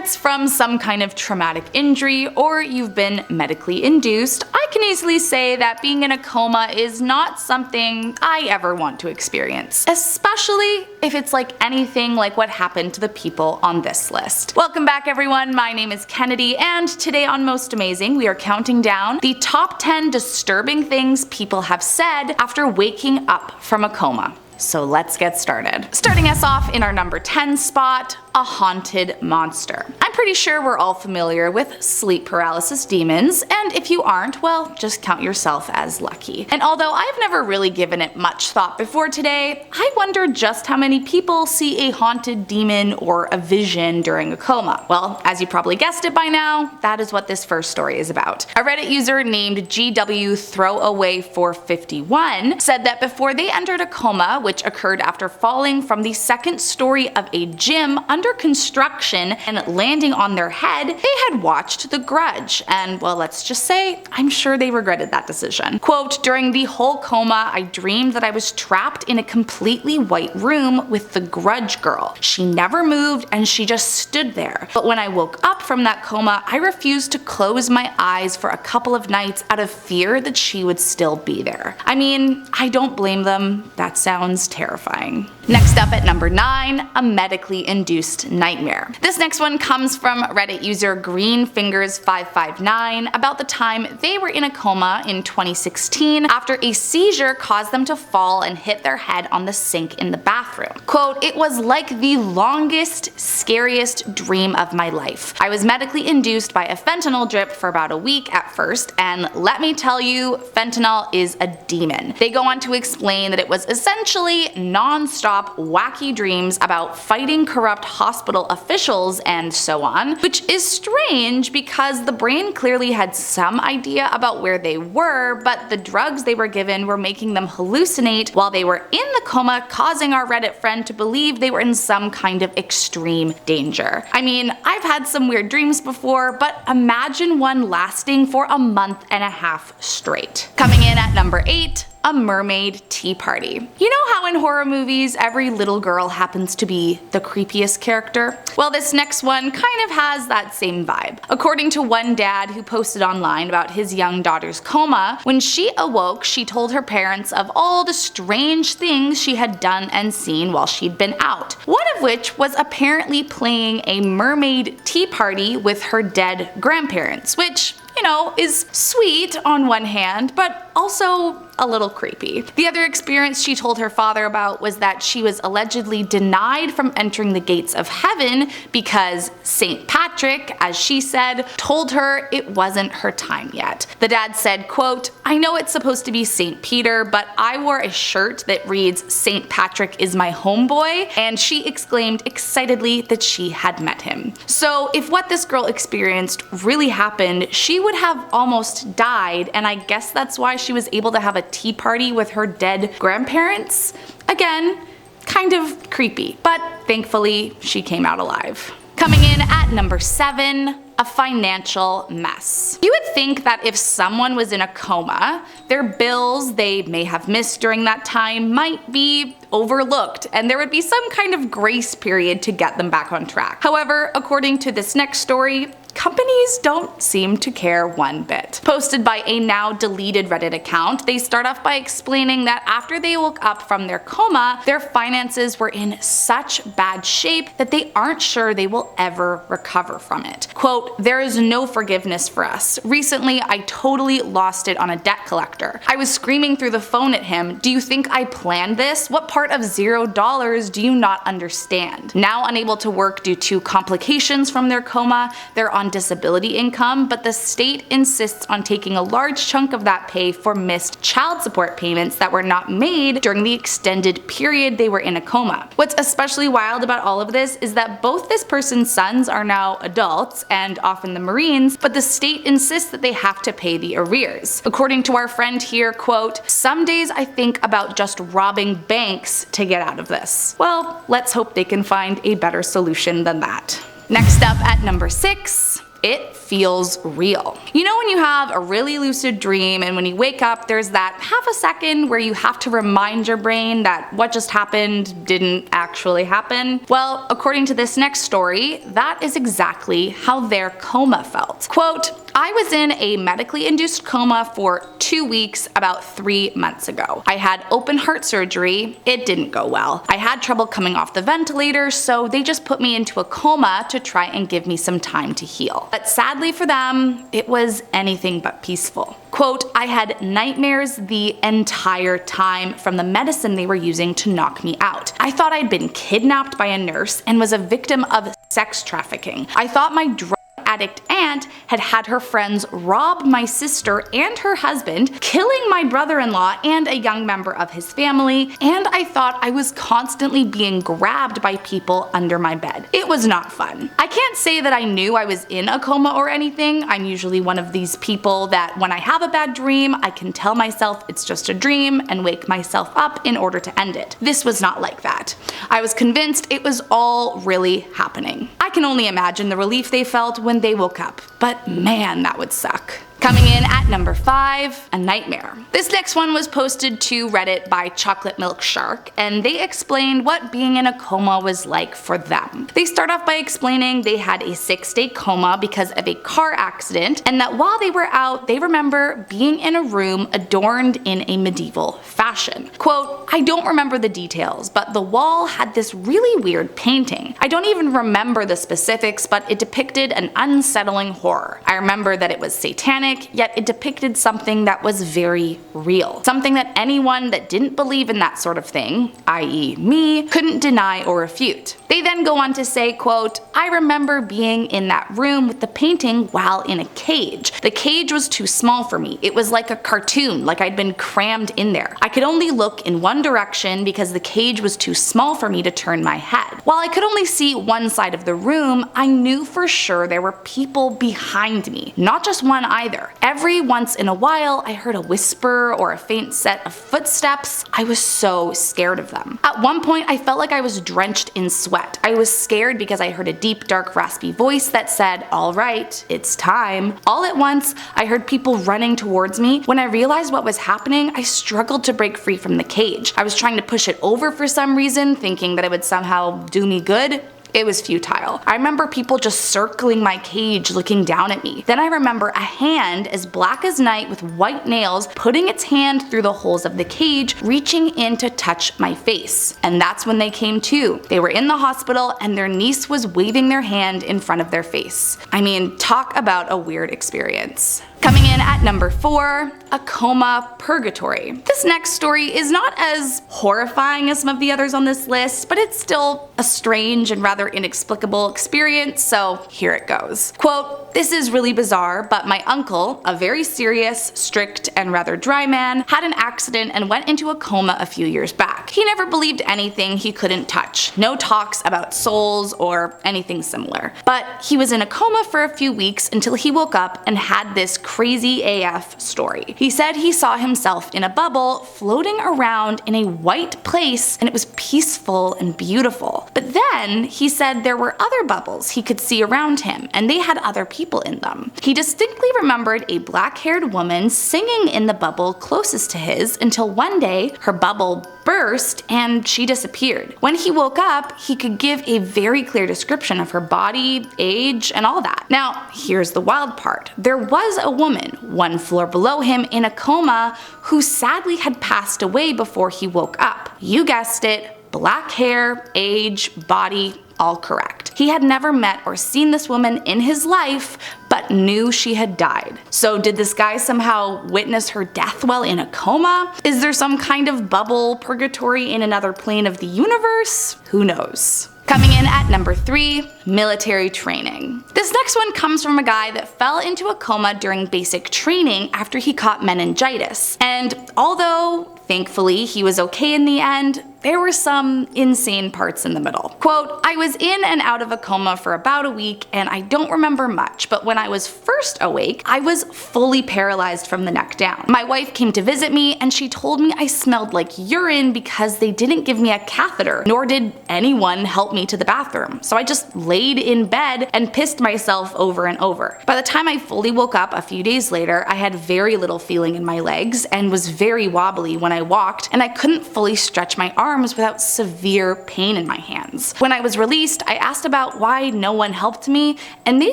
it's from some kind of traumatic injury or you've been medically induced, I can easily say that being in a coma is not something I ever want to experience, especially if it's like anything like what happened to the people on this list. Welcome back everyone, my name is Kennedy, and today on Most Amazing we are counting down the top 10 disturbing things people have said after waking up from a coma. So let's get started. Starting us off in our number 10 spot, a haunted monster. I'm pretty sure we're all familiar with sleep paralysis demons, and if you aren't, well, just count yourself as lucky. And although I've never really given it much thought before today, I wonder just how many people see a haunted demon or a vision during a coma. Well, as you probably guessed it by now, that is what this first story is about. A Reddit user named GW Throwaway451 said that before they entered a coma, which occurred after falling from the second story of a gym under construction and landing on their head, they had watched The Grudge, and well, let's just say, I'm sure they regretted that decision. Quote, "During the whole coma, I dreamed that I was trapped in a completely white room with the Grudge girl. She never moved and she just stood there. But when I woke up from that coma, I refused to close my eyes for a couple of nights out of fear that she would still be there." I mean, I don't blame them. That sounds terrifying. Next up at number 9, a medically induced nightmare. This next one comes from Reddit user Greenfingers559 about the time they were in a coma in 2016 after a seizure caused them to fall and hit their head on the sink in the bathroom. Quote, "It was like the longest, scariest dream of my life. I was medically induced by a fentanyl drip for about a week at first, and let me tell you, fentanyl is a demon." They go on to explain that it was essentially non-stop wacky dreams about fighting corrupt hospital officials and so on, which is strange because the brain clearly had some idea about where they were, but the drugs they were given were making them hallucinate while they were in the coma, causing our Reddit friend to believe they were in some kind of extreme danger. I mean, I've had some weird dreams before, but imagine one lasting for a month and a half straight. Coming in at number 8, a Mermaid Tea Party. You know how in horror movies every little girl happens to be the creepiest character? Well, this next one kind of has that same vibe. According to one dad who posted online about his young daughter's coma, when she awoke, she told her parents of all the strange things she had done and seen while she'd been out. One of which was apparently playing a mermaid tea party with her dead grandparents, which, you know, is sweet on one hand, but also a little creepy. The other experience she told her father about was that she was allegedly denied from entering the gates of heaven because St. Patrick, as she said, told her it wasn't her time yet. The dad said, quote, "I know it's supposed to be St. Peter, but I wore a shirt that reads St. Patrick is my homeboy," and she exclaimed excitedly that she had met him. So if what this girl experienced really happened, she would have almost died, and I guess that's why she was able to have a tea party with her dead grandparents. Again, kind of creepy, but thankfully she came out alive. Coming in at number 7, a financial mess. You would think that if someone was in a coma, their bills they may have missed during that time might be overlooked, and there would be some kind of grace period to get them back on track. However, according to this next story, companies don't seem to care one bit. Posted by a now deleted Reddit account, they start off by explaining that after they woke up from their coma, their finances were in such bad shape that they aren't sure they will ever recover from it. Quote, "There is no forgiveness for us. Recently, I totally lost it on a debt collector. I was screaming through the phone at him, 'Do you think I planned this? What part of $0 do you not understand?' Now unable to work due to complications from their coma, they're on disability income, but the state insists on taking a large chunk of that pay for missed child support payments that were not made during the extended period they were in a coma. What's especially wild about all of this is that both this person's sons are now adults and often the Marines, but the state insists that they have to pay the arrears. According to our friend here, quote, "Some days I think about just robbing banks to get out of this." Well, let's hope they can find a better solution than that. Next up at number 6, It feels real. You know when you have a really lucid dream and when you wake up there's that half a second where you have to remind your brain that what just happened didn't actually happen? Well, according to this next story, that is exactly how their coma felt. Quote, I was in a medically induced coma for 2 weeks about 3 months ago. I had open heart surgery. It didn't go well. I had trouble coming off the ventilator, so they just put me into a coma to try and give me some time to heal. But sadly for them, it was anything but peaceful. Quote, I had nightmares the entire time from the medicine they were using to knock me out. I thought I'd been kidnapped by a nurse and was a victim of sex trafficking. I thought my drug addict aunt had had her friends rob my sister and her husband, killing my brother-in-law and a young member of his family, and I thought I was constantly being grabbed by people under my bed. It was not fun. I can't say that I knew I was in a coma or anything. I'm usually one of these people that when I have a bad dream, I can tell myself it's just a dream and wake myself up in order to end it. This was not like that. I was convinced it was all really happening. I can only imagine the relief they felt when they woke up, but man, that would suck. Coming in at number 5, a nightmare. This next one was posted to Reddit by Chocolate Milk Shark, and they explained what being in a coma was like for them. They start off by explaining they had a 6-day coma because of a car accident, and that while they were out, they remember being in a room adorned in a medieval fashion. Quote, I don't remember the details, but the wall had this really weird painting. I don't even remember the specifics, but it depicted an unsettling horror. I remember that it was satanic, yet it depicted something that was very real. Something that anyone that didn't believe in that sort of thing, i.e. me, couldn't deny or refute. They then go on to say, quote, I remember being in that room with the painting while in a cage. The cage was too small for me. It was like a cartoon, like I'd been crammed in there. I could only look in one direction because the cage was too small for me to turn my head. While I could only see one side of the room, I knew for sure there were people behind me. Not just one either. Every once in a while, I heard a whisper or a faint set of footsteps. I was so scared of them. At one point, I felt like I was drenched in sweat. I was scared because I heard a deep, dark, raspy voice that said, all right, it's time. All at once, I heard people running towards me. When I realized what was happening, I struggled to break free from the cage. I was trying to push it over for some reason, thinking that it would somehow do me good. It was futile. I remember people just circling my cage looking down at me. Then I remember a hand as black as night with white nails putting its hand through the holes of the cage, reaching in to touch my face. And that's when they came to. They were in the hospital and their niece was waving their hand in front of their face. I mean, talk about a weird experience. Coming in at number 4, a coma purgatory. This next story is not as horrifying as some of the others on this list, but it's still a strange and rather inexplicable experience, so here it goes. Quote, this is really bizarre, but my uncle, a very serious, strict, and rather dry man, had an accident and went into a coma a few years back. He never believed anything he couldn't touch. No talks about souls or anything similar. But he was in a coma for a few weeks until he woke up and had this crazy AF story. He said he saw himself in a bubble floating around in a white place and it was peaceful and beautiful. But then he said there were other bubbles he could see around him and they had other people in them. He distinctly remembered a black-haired woman singing in the bubble closest to his until one day her bubble burst and she disappeared. When he woke up, he could give a very clear description of her body, age, and all that. Now, here's the wild part. There was a woman, one floor below him in a coma, who sadly had passed away before he woke up. You guessed it, black hair, age, body, all correct. He had never met or seen this woman in his life, but knew she had died. So did this guy somehow witness her death while in a coma? Is there some kind of bubble purgatory in another plane of the universe? Who knows? Coming in at number 3, military training. This next one comes from a guy that fell into a coma during basic training after he caught meningitis. And although thankfully he was okay in the end, there were some insane parts in the middle. Quote, I was in and out of a coma for about a week and I don't remember much, but when I was first awake, I was fully paralyzed from the neck down. My wife came to visit me and she told me I smelled like urine because they didn't give me a catheter, nor did anyone help me to the bathroom. So I just laid in bed and pissed myself over and over. By the time I fully woke up a few days later, I had very little feeling in my legs and was very wobbly when I walked, and I couldn't fully stretch my arms without severe pain in my hands. When I was released, I asked about why no one helped me, and they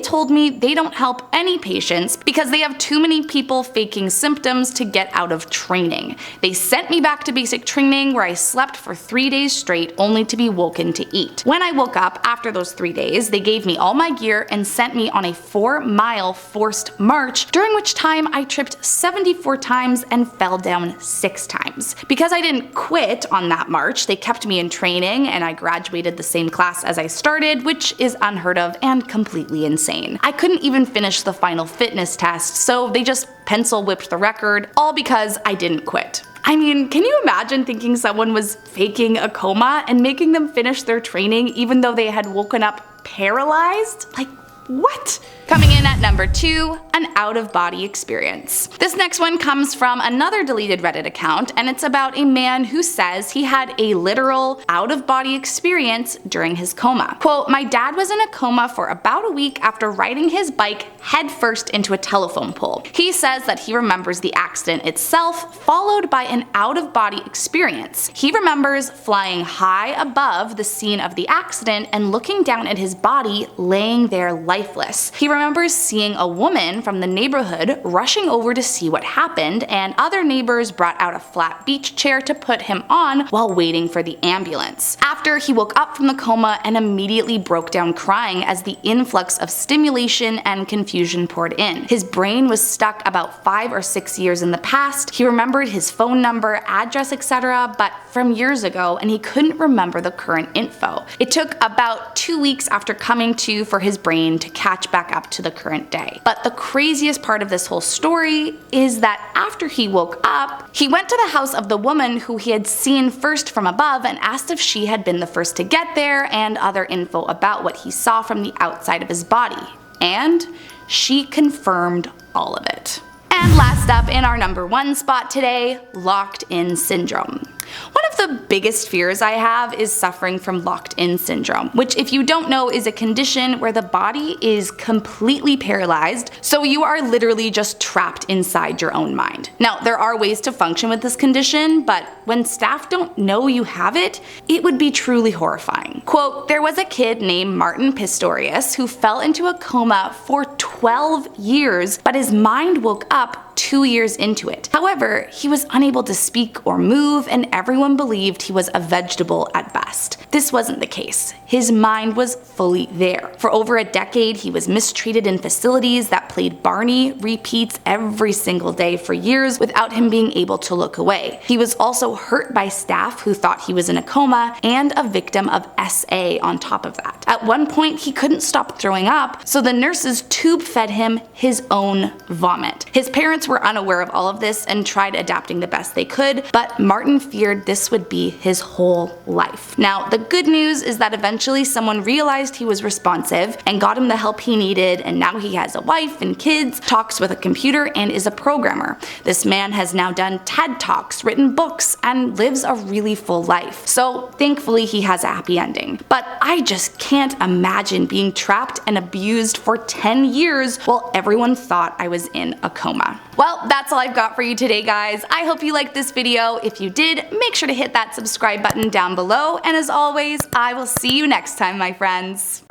told me they don't help any patients because they have too many people faking symptoms to get out of training. They sent me back to basic training where I slept for 3 days straight only to be woken to eat. When I woke up after those 3 days, they gave me all my gear and sent me on a 4-mile forced march, during which time I tripped 74 times and fell down 6 times. Because I didn't quit on that march, they kept me in training and I graduated the same class as I started, which is unheard of and completely insane. I couldn't even finish the final fitness test, so they just pencil whipped the record, all because I didn't quit. I mean, can you imagine thinking someone was faking a coma and making them finish their training even though they had woken up paralyzed? Like, what? Coming in at number 2, an out-of-body experience. This next one comes from another deleted Reddit account, and it's about a man who says he had a literal out-of-body experience during his coma. Quote, my dad was in a coma for about a week after riding his bike headfirst into a telephone pole. He says that he remembers the accident itself, followed by an out-of-body experience. He remembers flying high above the scene of the accident and looking down at his body laying there lifeless. He remembers seeing a woman from the neighborhood rushing over to see what happened, and other neighbors brought out a flat beach chair to put him on while waiting for the ambulance. After, he woke up from the coma and immediately broke down crying as the influx of stimulation and confusion poured in. His brain was stuck about 5 or 6 years in the past. He remembered his phone number, address, etc., but from years ago, and he couldn't remember the current info. It took about 2 weeks after coming to for his brain to catch back up to the current day. But the craziest part of this whole story is that after he woke up, he went to the house of the woman who he had seen first from above and asked if she had been the first to get there and other info about what he saw from the outside of his body. And she confirmed all of it. And last up in our number 1 spot today, locked-in syndrome. One of the biggest fears I have is suffering from locked-in syndrome, which, if you don't know, is a condition where the body is completely paralyzed, so you are literally just trapped inside your own mind. Now, there are ways to function with this condition, but when staff don't know you have it, it would be truly horrifying. Quote, there was a kid named Martin Pistorius who fell into a coma for 12 years, but his mind woke up 2 years into it. However, he was unable to speak or move, and everyone believed he was a vegetable at best. This wasn't the case. His mind was fully there. For over a decade, he was mistreated in facilities that played Barney repeats every single day for years without him being able to look away. He was also hurt by staff who thought he was in a coma, and a victim of SA on top of that. At one point, he couldn't stop throwing up, so the nurses tube fed him his own vomit. His parents were unaware of all of this and tried adapting the best they could, but Martin feared this would be his whole life. Now, the good news is that eventually someone realized he was responsive and got him the help he needed, and now he has a wife and kids, talks with a computer, and is a programmer. This man has now done TED Talks, written books, and lives a really full life. So thankfully he has a happy ending. But I just can't imagine being trapped and abused for 10 years while everyone thought I was in a coma. Well, that's all I've got for you today, guys. I hope you liked this video. If you did, make sure to hit that subscribe button down below, and as always, I will see you next time, my friends.